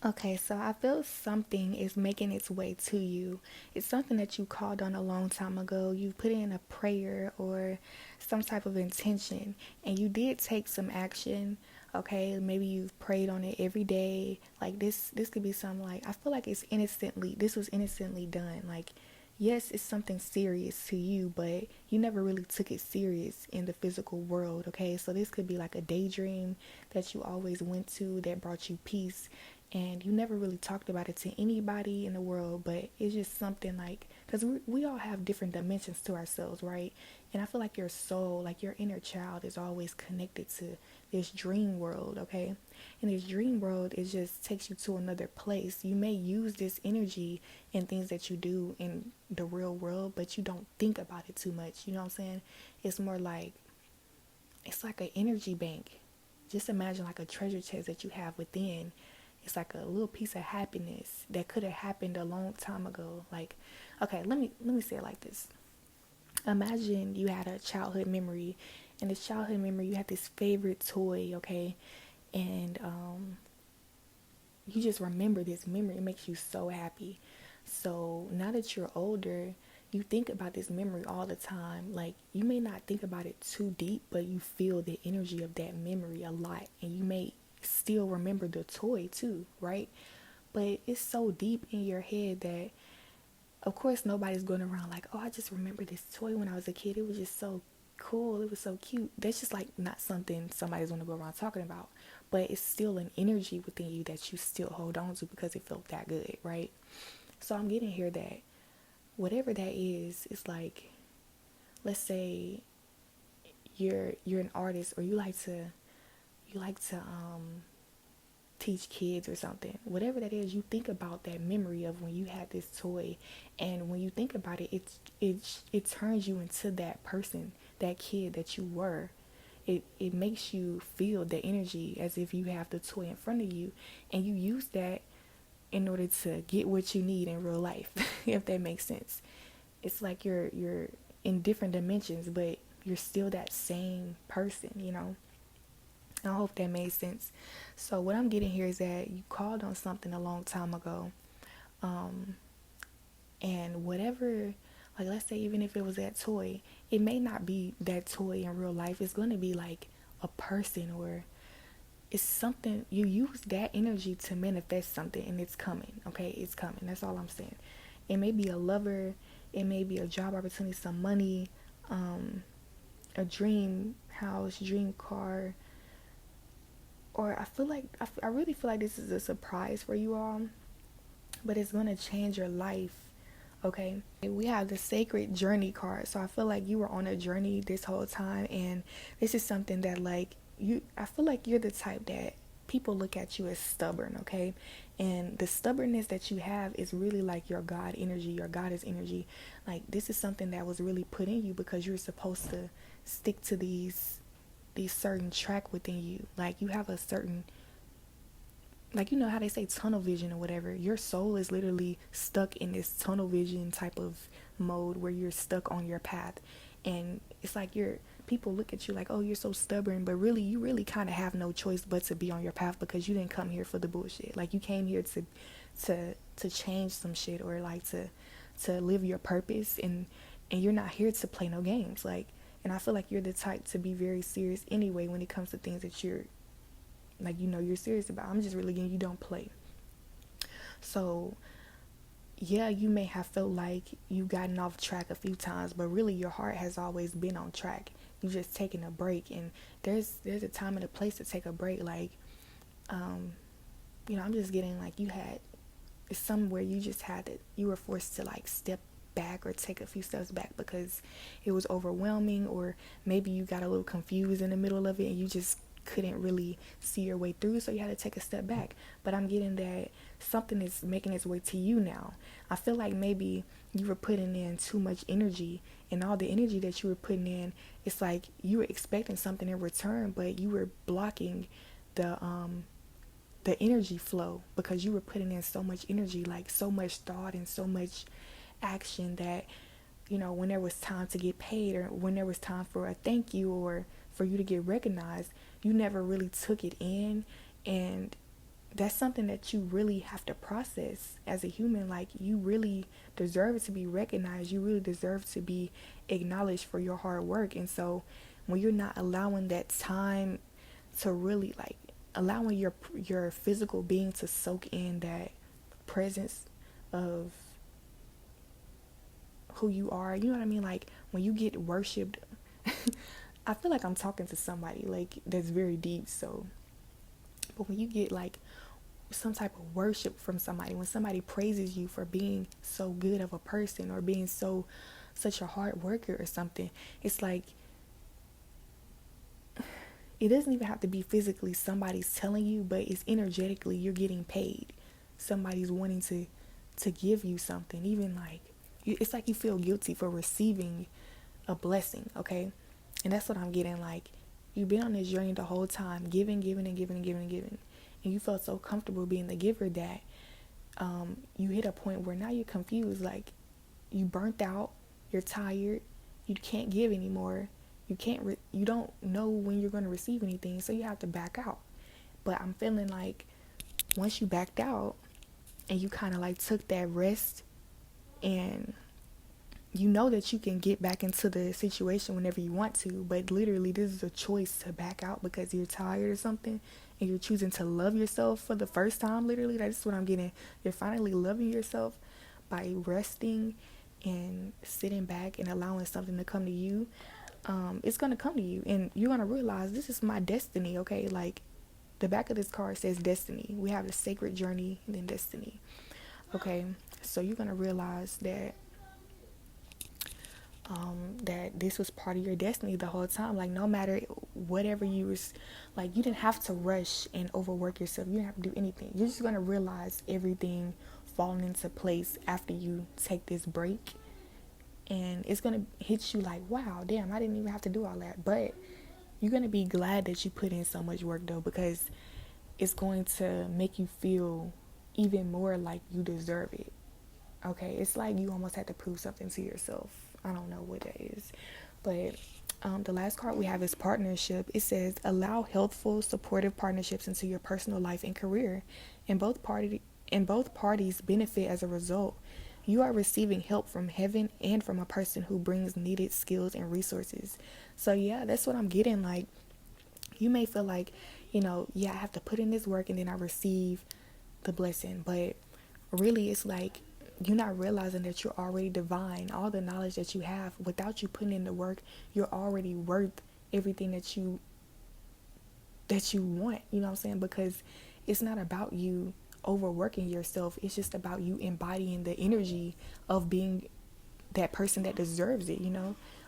Okay, so I feel something is making its way to you. It's something that you called on a long time ago. You put in a prayer or some type of intention, and you did take some action. Okay, maybe you've prayed on it every day. Like this could be something like, I feel like this was innocently done. Like, yes, it's something serious to you, but you never really took it serious in the physical world. Okay, so this could be like a daydream that you always went to that brought you peace, and you never really talked about it to anybody in the world, but it's just something like, because we all have different dimensions to ourselves, right? And I feel like your soul, like your inner child, is always connected to this dream world. Okay, and this dream world, it just takes you to another place. You may use this energy in things that you do in the real world, but you don't think about it too much. You know what I'm saying? It's more like, it's like an energy bank. Just imagine like a treasure chest that you have within. It's like a little piece of happiness that could have happened a long time ago. Like, okay, let me say it like this. Imagine you had a childhood memory, and this childhood memory, you had this favorite toy, okay, and you just remember this memory. It makes you so happy. So now that you're older, you think about this memory all the time. Like, you may not think about it too deep, but you feel the energy of that memory a lot, and you may still remember the toy too, right? But it's so deep in your head that, of course, nobody's going around like, oh, I just remember this toy when I was a kid. It was just so cool. It was so cute. That's just like not something somebody's going to go around talking about. But it's still an energy within you that you still hold on to because it felt that good, right? So I'm getting here that whatever that is, it's like, let's say you're an artist, or you like to teach kids or something. Whatever that is, you think about that memory of when you had this toy, and when you think about it, it turns you into that person, that kid that you were. It makes you feel the energy as if you have the toy in front of you, and you use that in order to get what you need in real life, if that makes sense. It's like you're in different dimensions, but you're still that same person, you know. I hope that made sense. So what I'm getting here is that you called on something a long time ago, um, and whatever, like let's say even if it was that toy, it may not be that toy in real life. It's going to be like a person, or it's something. You use that energy to manifest something, and it's coming. Okay, it's coming. That's all I'm saying. It may be a lover, it may be a job opportunity, some money, um, a dream house, dream car, or I feel like I really feel like this is a surprise for you all, but it's gonna change your life. Okay, we have the sacred journey card, so I feel like you were on a journey this whole time, and this is something that, like, you, I feel like you're the type that people look at you as stubborn. Okay, and the stubbornness that you have is really like your God energy, your goddess energy. Like, this is something that was really put in you because you're supposed to stick to these certain track within you. Like, you have a certain, like, you know how they say tunnel vision or whatever. Your soul is literally stuck in this tunnel vision type of mode where you're stuck on your path, and it's like you're, people look at you like, oh, you're so stubborn, but really you really kind of have no choice but to be on your path, because you didn't come here for the bullshit. Like, you came here to change some shit, or like to live your purpose, and you're not here to play no games. Like, and I feel like you're the type to be very serious anyway when it comes to things that you're, like, you know, you're serious about. I'm just really getting, you don't play. So yeah, you may have felt like you've gotten off track a few times, but really your heart has always been on track. You just taking a break, and there's a time and a place to take a break. Like, um, you know, I'm just getting like you had, it's somewhere you just had it. You were forced to like step back or take a few steps back because it was overwhelming, or maybe you got a little confused in the middle of it and you just couldn't really see your way through, so you had to take a step back. But I'm getting that something is making its way to you now. I feel like maybe you were putting in too much energy, and all the energy that you were putting in, it's like you were expecting something in return, but you were blocking the energy flow because you were putting in so much energy, like so much thought and so much action, that, you know, when there was time to get paid, or when there was time for a thank you, or for you to get recognized, you never really took it in. And that's something that you really have to process as a human. Like, you really deserve to be recognized. You really deserve to be acknowledged for your hard work. And so when you're not allowing that time to really, like, allowing your physical being to soak in that presence of who you are, you know what I mean? Like, when you get worshipped, I feel like I'm talking to somebody like that's very deep. So, but when you get like some type of worship from somebody, when somebody praises you for being so good of a person or being such a hard worker or something, it's like, it doesn't even have to be physically somebody's telling you, but it's energetically you're getting paid. Somebody's wanting to give you something. Even like, it's like you feel guilty for receiving a blessing, okay? And that's what I'm getting. Like, you've been on this journey the whole time, giving, giving, and giving, and giving, and giving, and you felt so comfortable being the giver that you hit a point where now you're confused. Like, you burnt out, you're tired, you can't give anymore, you don't know when you're going to receive anything, so you have to back out. But I'm feeling like once you backed out and you kind of like took that rest, and you know that you can get back into the situation whenever you want to, but literally this is a choice to back out because you're tired or something, and you're choosing to love yourself for the first time. Literally, that's what I'm getting. You're finally loving yourself by resting and sitting back and allowing something to come to you. It's going to come to you, and you're going to realize, this is my destiny, okay? Like, the back of this card says destiny. We have the sacred journey and then destiny, okay? So you're going to realize that that this was part of your destiny the whole time. Like, no matter whatever you was, like, you didn't have to rush and overwork yourself. You didn't have to do anything. You're just gonna realize everything falling into place after you take this break, and it's gonna hit you like, wow, damn, I didn't even have to do all that. But you're gonna be glad that you put in so much work, though, because it's going to make you feel even more like you deserve it. Okay, it's like you almost had to prove something to yourself. I don't know what that is, but the last card we have is partnership. It says, allow healthful, supportive partnerships into your personal life and career, and both parties benefit as a result. You are receiving help from heaven and from a person who brings needed skills and resources. So yeah, that's what I'm getting. Like, you may feel like, yeah, I have to put in this work and then I receive the blessing, but really it's like you're not realizing that you're already divine. All the knowledge that you have, without you putting in the work, you're already worth everything that you want. You know what I'm saying? Because it's not about you overworking yourself. It's just about you embodying the energy of being that person that deserves it.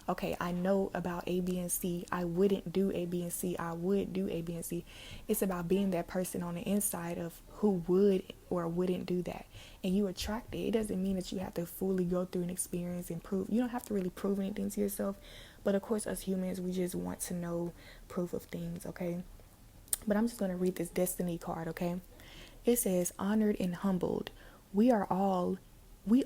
Okay, I know about A, B, and C. I wouldn't do A, B, and C. I would do A, B, and C. It's about being that person on the inside of who would or wouldn't do that. And you attract it. It doesn't mean that you have to fully go through an experience and prove. You don't have to really prove anything to yourself. But of course, us humans, we just want to know proof of things, okay? But I'm just going to read this destiny card, okay? It says, honored and humbled. We all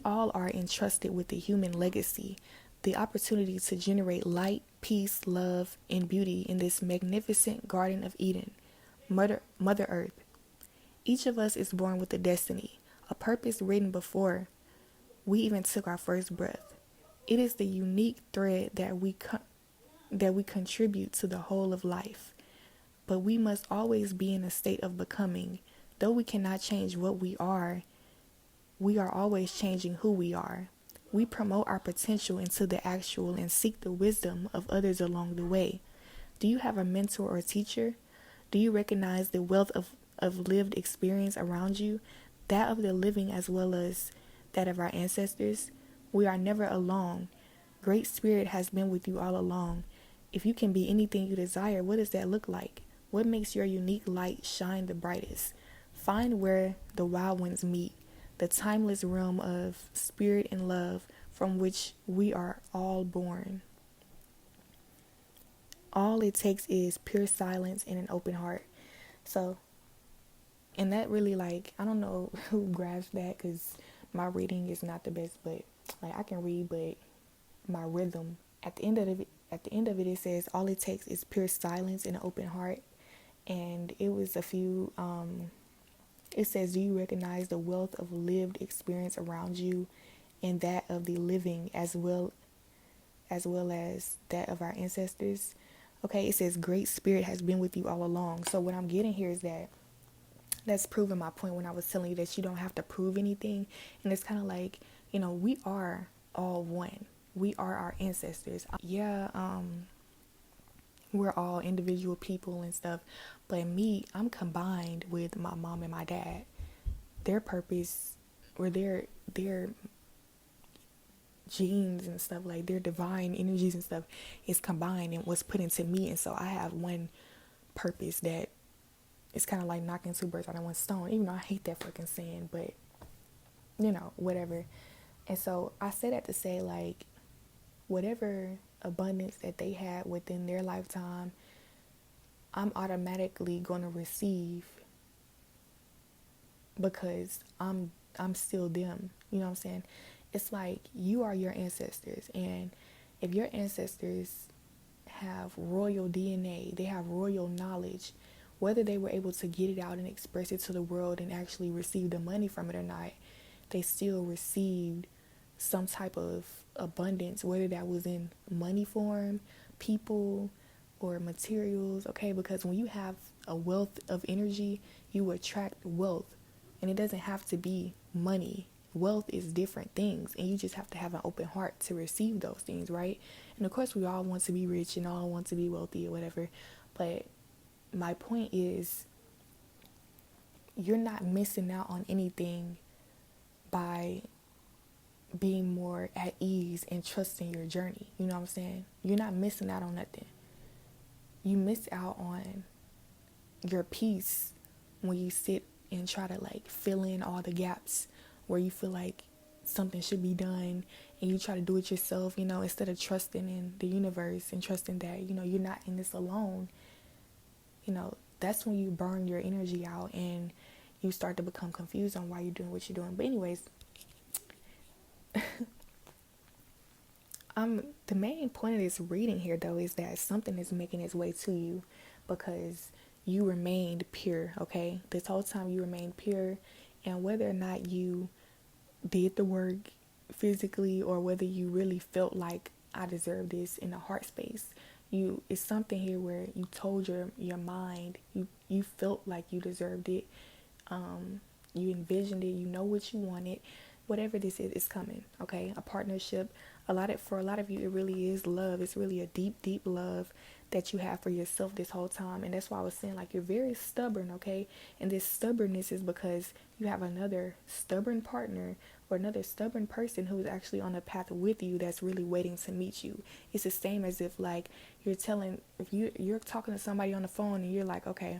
are entrusted with the human legacy, the opportunity to generate light, peace, love, and beauty in this magnificent Garden of Eden, Mother Earth. Each of us is born with a destiny, a purpose written before we even took our first breath. It is the unique thread that we contribute to the whole of life. But we must always be in a state of becoming. Though we cannot change what we are always changing who we are. We promote our potential into the actual and seek the wisdom of others along the way. Do you have a mentor or teacher? Do you recognize the wealth of lived experience around you, that of the living as well as that of our ancestors? We are never alone. Great Spirit has been with you all along. If you can be anything you desire, what does that look like? What makes your unique light shine the brightest? Find where the wild ones meet, the timeless realm of spirit and love from which we are all born. All it takes is pure silence and an open heart. So, and that really, like, I don't know who grabs that, because my reading is not the best, but like, I can read, but my rhythm, at the end of it, it says all it takes is pure silence and an open heart. And it was a few It says, do you recognize the wealth of lived experience around you and that of the living as well as that of our ancestors? Okay, it says great spirit has been with you all along. So what I'm getting here is that that's proving my point when I was telling you that you don't have to prove anything. And it's kind of like, we are all one. We are our ancestors. Yeah, we're all individual people and stuff. But me, I'm combined with my mom and my dad. Their purpose or their genes and stuff, like their divine energies and stuff, is combined and was put into me. And so I have one purpose that it's kind of like knocking two birds out of one stone, even though I hate that fucking saying, but whatever. And so I say that to say, like, whatever abundance that they had within their lifetime, I'm automatically going to receive because I'm still them. You know what I'm saying? It's like you are your ancestors, and if your ancestors have royal DNA, they have royal knowledge, whether they were able to get it out and express it to the world and actually receive the money from it or not, they still received some type of abundance, whether that was in money form, people, or materials. Okay, because when you have a wealth of energy, you attract wealth, and it doesn't have to be money. Wealth is different things, and you just have to have an open heart to receive those things, right? And of course, we all want to be rich and all want to be wealthy or whatever, but my point is, you're not missing out on anything by being more at ease and trusting your journey. You know what I'm saying? You're not missing out on nothing. You miss out on your peace when you sit and try to like fill in all the gaps where you feel like something should be done and you try to do it yourself, instead of trusting in the universe and trusting that, you're not in this alone. That's when you burn your energy out and you start to become confused on why you're doing what you're doing. But anyways, the main point of this reading here, though, is that something is making its way to you because you remained pure, okay? This whole time you remained pure, and whether or not you did the work physically or whether you really felt like I deserve this in the heart space, it's something here where you told your mind, you felt like you deserved it, you envisioned it, you know what you wanted. Whatever this is, it's coming, okay? A partnership. For a lot of you, it really is love. It's really a deep, deep love that you have for yourself this whole time. And that's why I was saying, like, you're very stubborn, okay? And this stubbornness is because you have another stubborn partner or another stubborn person who is actually on a path with you that's really waiting to meet you. It's the same as if, like, if you're talking to somebody on the phone and you're like, okay,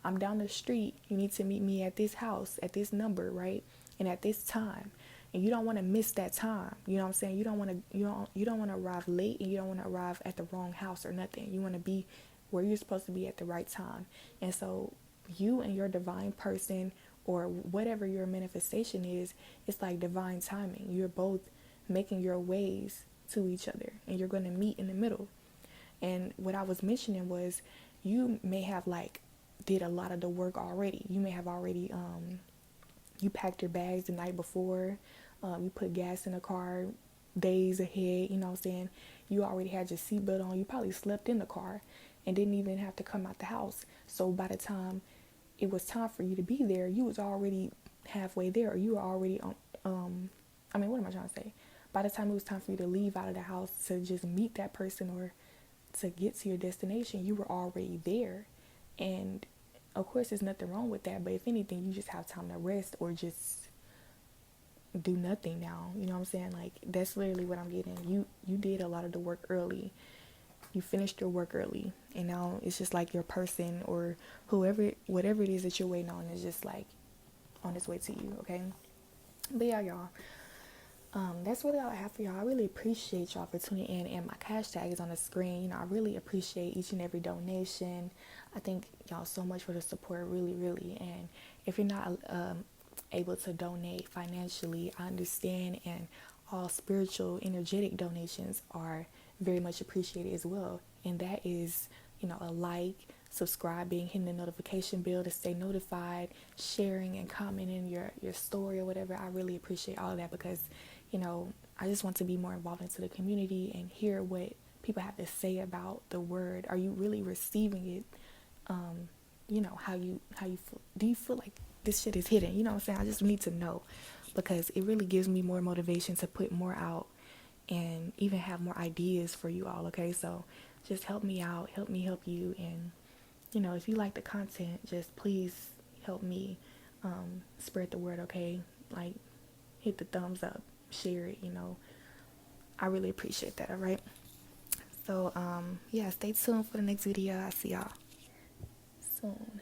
I'm down the street. You need to meet me at this house, at this number, right? And at this time. And you don't want to miss that time. You know what I'm saying? You don't want to arrive late, and you don't want to arrive at the wrong house or nothing. You want to be where you're supposed to be at the right time. And so you and your divine person, or whatever your manifestation is, it's like divine timing. You're both making your ways to each other, and you're going to meet in the middle. And what I was mentioning was, you may have like did a lot of the work already. You may have already you packed your bags the night before. You put gas in the car days ahead. You know what I'm saying? You already had your seatbelt on. You probably slept in the car and didn't even have to come out the house. So by the time it was time for you to be there, you was already halfway there, or you were already on. What am I trying to say? By the time it was time for you to leave out of the house to just meet that person or to get to your destination, you were already there. And of course, there's nothing wrong with that, but if anything, you just have time to rest or just do nothing now. You know what I'm saying? Like, that's literally what I'm getting. You did a lot of the work early. You finished your work early, and now it's just like your person or whatever it is that you're waiting on is just like on its way to you, okay? But yeah, y'all. That's really all I have for y'all. I really appreciate y'all for tuning in, and my cash tag is on the screen. I really appreciate each and every donation. I thank y'all so much for the support, really, really. And if you're not able to donate financially, I understand, and all spiritual, energetic donations are very much appreciated as well. And that is, a like, subscribing, hitting the notification bell to stay notified, sharing and commenting your story or whatever. I really appreciate all of that because, I just want to be more involved into the community and hear what people have to say about the word. Are you really receiving it? How you feel? Do you feel like this shit is hidden? You know what I'm saying? I just need to know because it really gives me more motivation to put more out and even have more ideas for you all. Okay, so just help me out, help me help you, and if you like the content, just please help me spread the word. Okay, like hit the thumbs up, share it. I really appreciate that. All right. So yeah, stay tuned for the next video. I'll see y'all soon.